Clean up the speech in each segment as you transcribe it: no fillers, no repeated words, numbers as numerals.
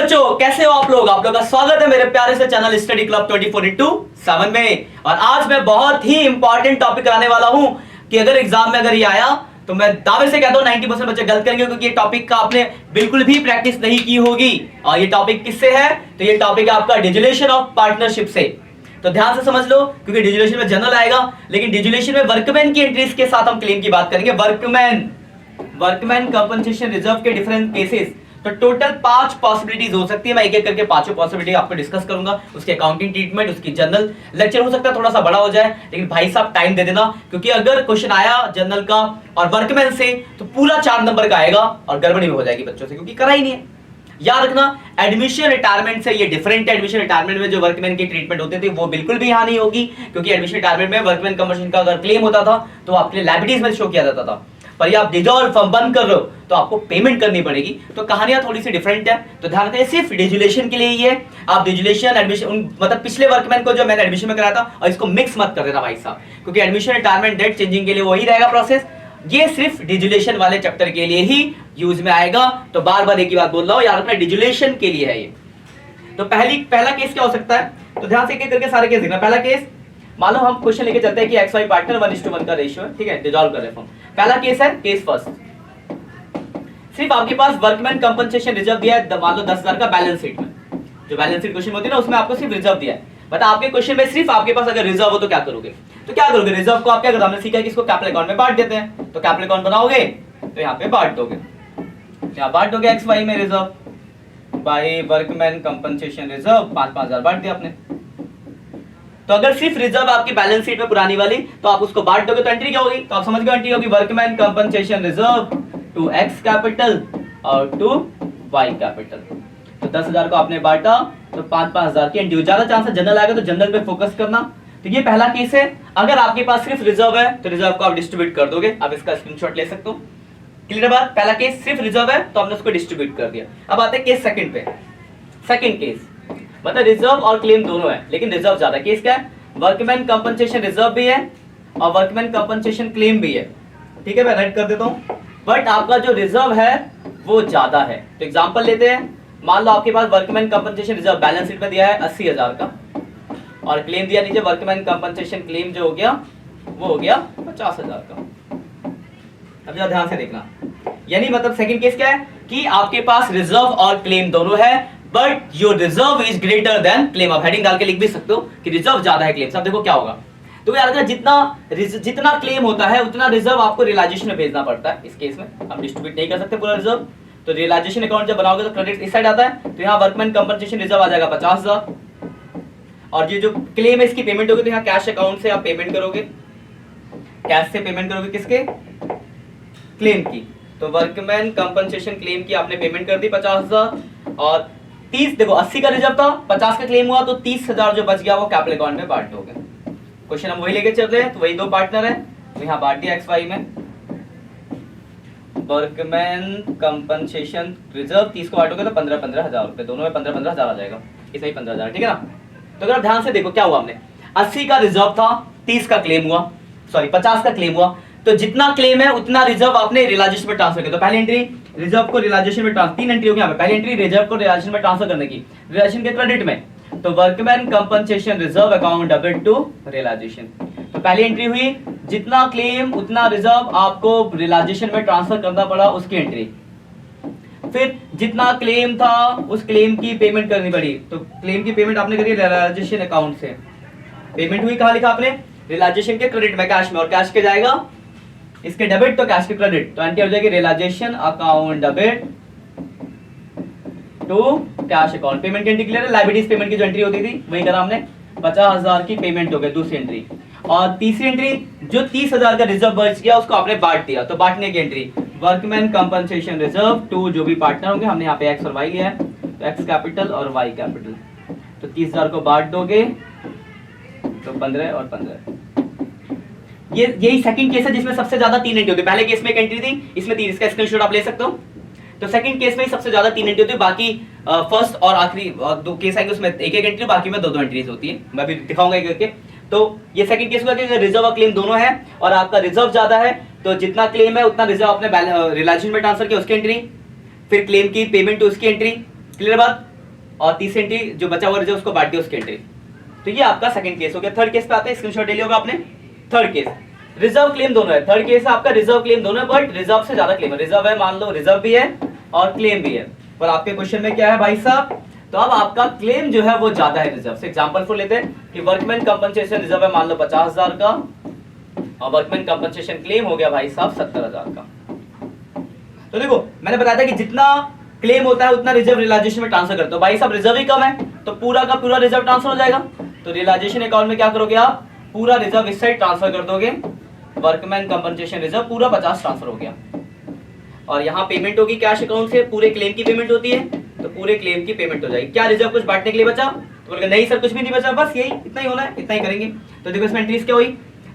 बच्चों, कैसे हो आप लोग का स्वागत है मेरे प्यारे से चैनल स्टडी क्लब 24x7 में। और आज मैं बहुत ही इंपॉर्टेंट टॉपिक कराने वाला हूं कि अगर एग्जाम में अगर ये आया तो मैं दावे से कहता हूं 90% बच्चे गलत करेंगे, क्योंकि ये टॉपिक का आपने बिल्कुल भी प्रैक्टिस नहीं की होगी। और ये टॉपिक किससे है? तो ये टॉपिक है आपका डिजुलेशन ऑफ पार्टनरशिप से। तो ध्यान से समझ लो, क्योंकि डिजुलेशन में जनरल आएगा, लेकिन डिजुलेशन में वर्कमैन की एंट्रीज के साथ हम क्लेम की बात करेंगे। वर्कमैन कंपनसेशन रिजर्व के डिफरेंट केसेस। तो टोटल 5 पॉसिबिलिटीज हो सकती है। मैं एक एक करके पांचों पॉसिबिलिटी आपको डिस्कस करूंगा। उसके अकाउंटिंग ट्रीटमेंट, उसकी जनरल लेक्चर हो सकता है थोड़ा सा बड़ा हो जाए, लेकिन भाई साहब टाइम दे देना, क्योंकि अगर क्वेश्चन आया जनरल का और वर्कमैन से तो पूरा 4 नंबर का आएगा और गड़बड़ी हो जाएगी बच्चों से, क्योंकि करा ही नहीं है। याद रखना, एडमिशन रिटायरमेंट से ये डिफरेंट है। एडमिशन रिटायरमेंट में जो वर्कमैन की ट्रीटमेंट होती थी वो बिल्कुल भी यहाँ नहीं होगी, क्योंकि एडमिशन रिटायरमेंट में वर्कमैन कंपनसेशन का अगर क्लेम होता था तो आपके लिए लायबिलिटीज में शो किया जाता था। पर ये आप डिजॉल्व फॉर्म बंद कर रहे हो तो आपको पेमेंट करनी पड़ेगी। तो कहानियां थोड़ी सी डिफरेंट है, तो ध्यान रखें सिर्फ डिजुलेशन के लिए ही है। आप डिजुलेशन एडमिशन मतलब पिछले वर्कमैन को जो मैंने एडमिशन में कराया था, और इसको मिक्स मत कर देना भाई साहब, क्योंकि एडमिशन रिटायरमेंट डेट चेंजिंग के लिए वही रहेगा प्रोसेस। ये सिर्फ डिजुलेशन वाले चैप्टर के लिए ही यूज में आएगा। तो बार बार एक ही बात बोल रहा हूं, याद रखना डिजुलेशन के लिए है ये। तो पहला केस क्या हो सकता है? तो ध्यान से एक एक करके सारे केस देखना। पहला केस, मान लो हम क्वेश्चन लेके चलते हैं कि एक्स वाई पार्टनर 1:1 का रेशियो है, ठीक है, डिसॉल्व कर रहे हैं। पहला केस है केस फर्स्ट। सिर्फ आपके पास वर्कमैन कंपनसेशन रिजर्व दिया है, मान लो 10,000 का बैलेंस शीट में, जो बैलेंस शीट क्वेश्चन होती है ना, उसमें आपको सिर्फ रिजर्व दिया है। बता आपके क्वेश्चन में सिर्फ आपके पास अगर रिजर्व हो तो क्या करोगे? तो क्या करोगे? रिजर्व को आप क्या करते हैं, हमने सीखा है कि इसको कैपिटल अकाउंट में बांट देते हैं। तो कैपिटल अकाउंट बनाओगे तो यहाँ पे बांट दोगे, यहाँ बांट दोगे एक्स वाई में reserve by workman compensation reserve 5,000 बांट दिया आपने। तो अगर सिर्फ रिजर्व आपकी बैलेंस शीट में पुरानी वाली, तो आप उसको बांट दोगे तो एंट्री क्या होगी? तो आप समझ गए, एंट्री होगी workman compensation reserve to X capital और टू वाई कैपिटल। तो 10,000 को आपने बांटा तो 5,000 की एंट्री। ज्यादा चांस है जनरल आएगा, तो जनरल पे फोकस करना। तो ये पहला केस है। अगर आपके पास सिर्फ रिजर्व है तो रिजर्व को आप डिस्ट्रीब्यूट कर दोगे। आप इसका स्क्रीनशॉट ले सकते हो। क्लियर बात? पहला केस सिर्फ रिजर्व है तो हमने उसको डिस्ट्रीब्यूट कर दिया। अब आते हैं केस सेकंड पे। सेकंड केस मतलब रिजर्व और क्लेम दोनों है, लेकिन रिजर्व ज्यादा। केस क्या है? वर्कमैन कंपनसेशन रिजर्व भी है और वर्कमैन कंपनसेशन क्लेम भी है, ठीक है, मैं राइट कर देता हूं। बट आपका जो रिजर्व है वो ज्यादा है। तो एग्जांपल लेते हैं, मान लो आपके पास workman compensation reserve balance sheet में दिया है 80,000 का, और क्लेम दिया नीचे वर्कमैन कंपनसेशन क्लेम जो हो गया वो हो गया 50,000 का। अब जरा ध्यान से देखना, यानी मतलब सेकंड केस क्या है कि आपके पास रिजर्व और क्लेम दोनों है, but your reserve is greater than claim. आप हेडिंग डाल के लिख भी सकते हो कि रिजर्व ज्यादा है क्लेम से। अब देखो क्या होगा, तो यार जितना क्लेम होता है उतना रिजर्व आपको रियलाइजेशन में भेजना पड़ता है। इस केस में हम डिस्ट्रीब्यूट नहीं कर सकते पूरा रिजर्व, तो रियलाइजेशन अकाउंट जब बनाओगे तो क्रेडिट इस साइड आता है, तो यहाँ वर्कमैन कंपनसेशन रिजर्व आ जाएगा 50,000, और ये जो क्लेम है इसकी पेमेंट होगी तो यहाँ कैश अकाउंट से आप पेमेंट करोगे। कैश से पेमेंट करोगे किसके? क्लेम की। तो वर्कमैन कंपनसेशन क्लेम की आपने पेमेंट कर दी 50,000, और 30 देखो 80 का रिजर्व था, 50 का क्लेम हुआ, तो 30,000 जो बच गया वो कैपिटल अकाउंट में बांट दोगे। क्वेश्चन हम वही लेके चल रहे हैं, तो वही दो पार्टनर है, तो यहाँ बांट दिया एक्स वाई में। वर्कमैन कंपनसेशन रिजर्व 30 को बांटोगे तो 15,000 रुपए, दोनों में 15,000 आ जाएगा, इसमें 15,000, ठीक है ना। तो अगर ध्यान से देखो क्या हुआ, हमने 80 का रिजर्व था, 30 का क्लेम हुआ, सॉरी 50 का क्लेम हुआ, तो जितना क्लेम है उतना रिजर्व आपने रियलाइजेशन में ट्रांसफर किया। तो पहली एंट्री रिजर्व को रियलाइजेशन में ट्रांसफर, 3 एंट्री होगी यहाँ पे। पहली एंट्री रिजर्व को रियलाइजेशन में ट्रांसफर करने की, रियलाइजेशन के क्रेडिट में, तो workman compensation reserve account debit to realisation. तो पहली एंट्री हुई, जितना क्लेम उतना रिजर्व आपको रियलाइजेशन में ट्रांसफर करना पड़ा, उसकी एंट्री। फिर जितना क्लेम था उस क्लेम की पेमेंट करनी पड़ी, तो क्लेम की पेमेंट आपने करी रियलाइजेशन अकाउंट से। पेमेंट हुई कहाँ लिखा आपने? रियलाइजेशन के क्रेडिट में, कैश में, और कैश के जाएगा इसके डेबिट तो कैश के क्रेडिट, तो एंट्री हो जाएगी realisation account debit to cash account. Payment की एंट्री क्लियर है? लायबिलिटीज पेमेंट की जो एंट्री होती थी वही करा हमने, 50,000 की पेमेंट हो गई दूसरी एंट्री। और तीसरी एंट्री, जो 30,000 का रिजर्व बच गया उसको आपने बांट दिया, तो बांटने की entry workman compensation reserve to जो भी पार्टनर होंगे, हमने यहाँ पे एक्स और वाई लिया है, तो एक्स कैपिटल और वाई कैपिटल। तो 30,000 को बांट दोगे तो 15 और 15। यही सेकंड केस है जिसमें सबसे ज्यादा 3 एंट्री होती है। पहले केस में 1 एंट्री थी, इसमें 3, इसका स्क्रीनशॉट आप ले सकते हो। तो सेकंड केस में सबसे ज्यादा 3 एंट्री होती है, बाकी फर्स्ट और आखिरी 2 केस आएंगे उसमें 1-1 एंट्री, बाकी में 2-2 एंट्रीज होती है। मैं भी दिखाऊंगा एक करके। तो ये सेकंड केस हुआ कि रिजर्व और क्लेम दोनों है, और आपका रिजर्व ज्यादा है, तो जितना क्लेम है उतना रिजर्व आपने रियलाइजेशन में ट्रांसफर किया, उसकी एंट्री, फिर क्लेम की पेमेंट टू उसकी एंट्री। क्लियर बात? और तीसरी एंट्री जो बचा हुआ रिजर्व उसको बांट दिया उसकी एंट्री। तो ये आपका सेकंड केस हो गया। थर्ड केस पे आते हैं, स्क्रीनशॉट ले लिया होगा आपने। थर्ड केस रिजर्व क्लेम दोनों है। थर्ड केस है आपका रिजर्व क्लेम दोनों है, बट रिजर्व से ज्यादा क्लेम है। रिजर्व है, मान लो रिजर्व भी है और क्लेम भी है, पर आपके क्वेश्चन में क्या है भाई साहब, तो अब आपका क्लेम जो है वो ज्यादा है रिजर्व से। एग्जांपल फॉर लेते हैं कि वर्कमैन कंपनसेशन रिजर्व है मान लो 50,000 का और वर्कमैन कंपनसेशन क्लेम हो गया भाई साहब 70,000 का। तो देखो मैंने बताया था कि जितना क्लेम होता है उतना रिजर्व रियलाइजेशन में ट्रांसफर करते हो। भाई साहब रिजर्व ही कम है तो पूरा का पूरा रिजर्व ट्रांसफर हो जाएगा। तो रियलाइजेशन अकाउंट में क्या करोगे आप, पूरा रिजर्व इस साइड ट्रांसफर कर दोगे। वर्कमैन कंपनसेशन रिजर्व पूरा 50 ट्रांसफर हो गया और यहाँ पेमेंट होगी कैश अकाउंट से, पूरे क्लेम की पेमेंट होती है तो पूरे क्लेम की पेमेंट हो जाएगी। क्या रिजर्व कुछ बांटने के लिए बचा, तो बोलेंगे नहीं सर कुछ भी नहीं बचा, बस यही इतना ही होना है, इतना ही करेंगे। तो देखो इसमें एंट्रीज क्या हुई,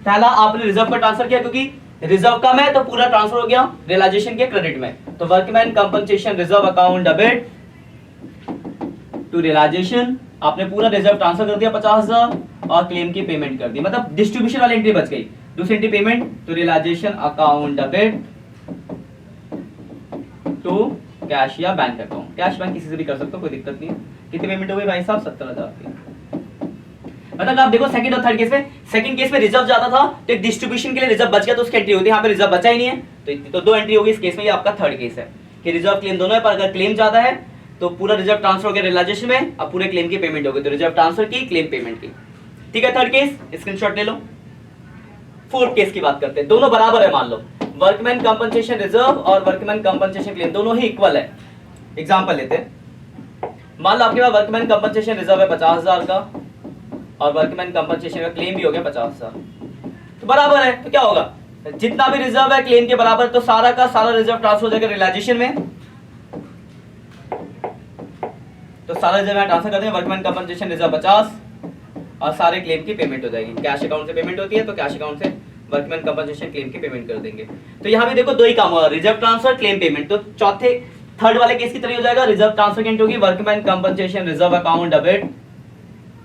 पहला आपने रिजर्व का ट्रांसफर किया क्योंकि रिजर्व कम है तो पूरा ट्रांसफर हो गया रियलाइजेशन के क्रेडिट में। तो workman compensation reserve account debit to realisation, आपने पूरा रिजर्व ट्रांसफर कर दिया 50,000 और क्लेम की पेमेंट कर दी, मतलब डिस्ट्रीब्यूशन वाली एंट्री बच गई। दूसरी entry payment to realisation account debit to cash या बैंक अकाउंट। कैश बैंक किसी से भी कर सकते हो, कोई दिक्कत नहीं है। कितनी पेमेंट हो गई भाई साहब, 70,000 की। मतलब आप देखो सेकंड और थर्ड केस में, सेकंड केस में रिजर्व ज्यादा था तो एक डिस्ट्रीब्यूशन के लिए रिजर्व बच गया तो उसकी एंट्री होती है। यहाँ पे रिजर्व बचा ही नहीं है तो दो एंट्री होगी इस केस में। ये आपका थर्ड केस है कि रिजर्व क्लेम दोनों है, पर अगर क्लेम ज्यादा है तो पूरा रिजर्व ट्रांसफर हो गया रियलाइजेशन में, अब पूरे क्लेम की पेमेंट होगी। तो रिजर्व ट्रांसफर की, क्लेम पेमेंट की, ठीक है। थर्ड केस स्क्रीनशॉट ले लो। फोर्थ केस की बात करते हैं, दोनों बराबर है। मान लो वर्कमैन कंपनसेशन रिजर्व और वर्कमैन कंपनसेशन क्लेम दोनों ही इक्वल है। एग्जांपल लेते हैं, मान लो आपके पास वर्कमैन कंपनसेशन रिजर्व है 50,000 का और वर्कमैन कंपनसेशन का क्लेम भी हो गया 50,000, तो बराबर है। तो क्या होगा, जितना भी रिजर्व है क्लेम के बराबर, तो सारा का सारा रिजर्व ट्रांसफर हो जाएगा रियलाइजेशन में। तो सारा रिजर्व यहाँ ट्रांसफर कर देंगे, वर्कमैन कंपनसेशन रिजर्व 50 और सारे क्लेम की पेमेंट हो जाएगी। कैश अकाउंट से पेमेंट होती है तो कैश अकाउंट से वर्कमैन कंपनसेशन क्लेम की पेमेंट कर देंगे। तो यहाँ भी देखो दो ही काम हुआ, रिजर्व ट्रांसफर, क्लेम पेमेंट। तो चौथे थर्ड वाले केस की तरह हो जाएगा, रिजर्व ट्रांसफर की एंट्री होगी workman compensation reserve account debit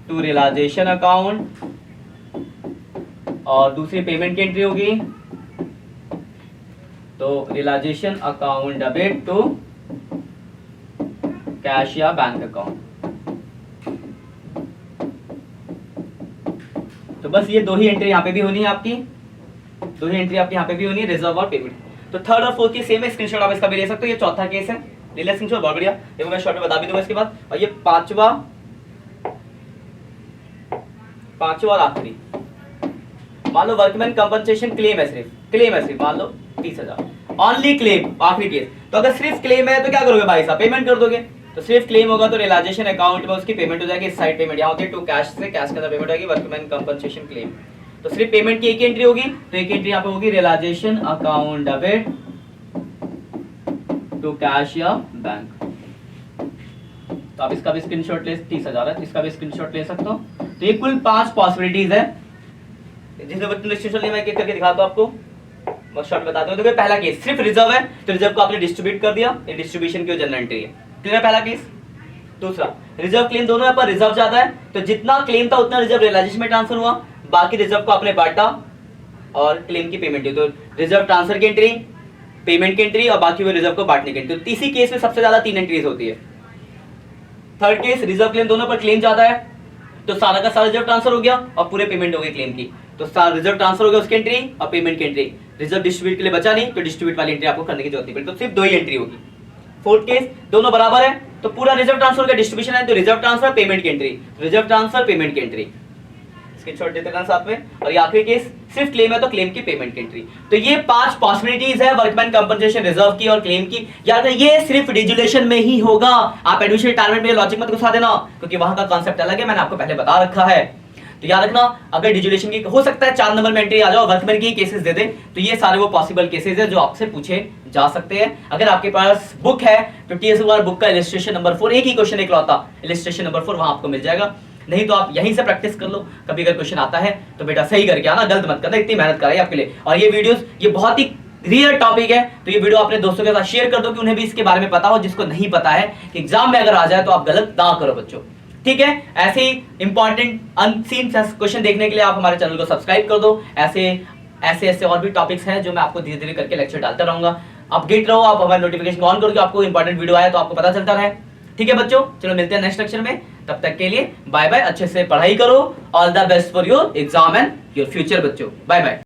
to realisation account और दूसरी पेमेंट की एंट्री होगी तो realisation account debit to cash या बैंक अकाउंट। तो बस ये दो ही एंट्री यहाँ पे भी होनी है आपकी, दो ही एंट्री आपकी यहाँ पे भी होनी है, रिजर्व और पेमेंट। तो थर्ड और फोर्थ की सेम है, स्क्रीनशॉट आप इसका भी ले सकते हो। ये चौथा केस है, ले लिया स्क्रीनशॉट, बहुत बढ़िया। देखो मैं शॉर्ट में बता भी दूंगा इसके बाद। और ये पांचवा और आखिरी, मान लो वर्कमैन कंपनसेशन क्लेम है, सिर्फ मान लो 30,000 ओनली क्लेम, आखिरी केस। तो अगर सिर्फ क्लेम है तो क्या करोगे भाई साहब, पेमेंट कर दोगे। तो सिर्फ क्लेम होगा तो रियलाइजेशन अकाउंट में उसकी पेमेंट हो जाएगी, इस साइड पेमेंट यहाँ होती है टू कैश से, कैश के अंदर पेमेंट होगी वर्कमैन कंपनसेशन क्लेम। तो सिर्फ पेमेंट की एक एंट्री होगी, तो एक एंट्री यहाँ पे होगी realisation account debit to cash या बैंक। तो आप इसका भी स्क्रीनशॉट ले, 30,000 है, इसका भी स्क्रीनशॉट ले सकते हो। तो ये कुल 5 पॉसिबिलिटीज है, जिसमें बच्चों स्क्रीनशॉट ले, मैं एक एक करके दिखाता हूं आपको, बस शॉर्ट बताते हो। तो पहला केस सिर्फ रिजर्व है तो रिजर्व को आपने डिस्ट्रीब्यूट कर दिया, ये डिस्ट्रीब्यूशन की जनरल एंट्री है, क्लियर है पहला केस। दूसरा, रिजर्व क्लेम दोनों है पर रिजर्व ज्यादा है तो जितना क्लेम था उतना रिजर्व रियलाइजेशन में ट्रांसफर हुआ, बाकी रिजर्व को आपने बांटा और क्लेम की पेमेंट हुई। तो रिजर्व ट्रांसफर की एंट्री, पेमेंट की एंट्री और बाकी वो रिजर्व को बांटने की एंट्री। तो तीसरी केस में सबसे ज्यादा 3 एंट्रीज होती है। थर्ड केस रिजर्व क्लेम दोनों पर क्लेम ज्यादा है तो सारा का सारा रिजर्व ट्रांसफर हो गया और पूरे पेमेंट हो गई क्लेम की, तो सारा रिजर्व ट्रांसफर हो गया उसकी एंट्री और पेमेंट की एंट्री। रिजर्व डिस्ट्रीब्यूट के लिए बचा नहीं तो डिस्ट्रीब्यूट वाली एंट्री आपको करने की जरूरत नहीं पड़ी, तो सिर्फ 2 ही एंट्री होगी। फोर्थ केस दोनों बराबर है तो पूरा रिजर्व ट्रांसफर का डिस्ट्रीब्यूशन है तो रिजर्व ट्रांसफर पेमेंट की एंट्री, रिजर्व ट्रांसफर पेमेंट की एंट्री, स्क्रीनशॉट देते रहना साथ में। और ये आखिरी केस सिर्फ क्लेम है तो क्लेम की पेमेंट की एंट्री। तो ये 5 पॉसिबिलिटीज है वर्कमैन कंपनसेशन रिजर्व की और क्लेम की। याद है ये सिर्फ रेजुलेशन में ही होगा, आप एडमिशन रिटायरमेंट में लॉजिक मत घुसा देना क्योंकि वहां का कॉन्सेप्ट अलग है, मैंने आपको पहले बता रखा है। तो याद रखना, अगर डिजुलेशन की हो सकता है 4 नंबर में एंट्री आ जाओ, वर्कमैन की केसेस दे दे, तो ये सारे वो पॉसिबल केसेस है जो आपसे पूछे जा सकते हैं। अगर आपके पास बुक है तो TSUR बुक का इलस्ट्रेशन नंबर 4, एक ही क्वेश्चन इकलौता इलस्ट्रेशन नंबर 4 वहां आपको मिल जाएगा। नहीं तो आप यहीं से प्रैक्टिस कर लो, कभी अगर क्वेश्चन आता है तो बेटा सही करके आना, गलत मत करना, इतनी मेहनत कराई आपके लिए। और ये वीडियोस ये बहुत ही रियल टॉपिक है तो ये वीडियो अपने दोस्तों के साथ शेयर कर दो कि उन्हें भी इसके बारे में पता हो, जिसको नहीं पता है कि एग्जाम में अगर आ जाए तो आप गलत ना करो बच्चों, ठीक है। ऐसे ही इंपॉर्टेंट अनसीन क्वेश्चन देखने के लिए आप हमारे चैनल को सब्सक्राइब कर दो। ऐसे और भी टॉपिक्स हैं जो मैं आपको धीरे धीरे करके लेक्चर डालता रहूंगा। अपडेट रहो, आप हमारे नोटिफिकेशन ऑन करके आपको इंपॉर्टेंट वीडियो आए तो आपको पता चलता रहे। ठीक है बच्चों, चलो मिलते हैं नेक्स्ट लेक्चर में, तब तक के लिए बाय बाय। अच्छे से पढ़ाई करो, all the best for your exam and your future बच्चों, बाय बाय।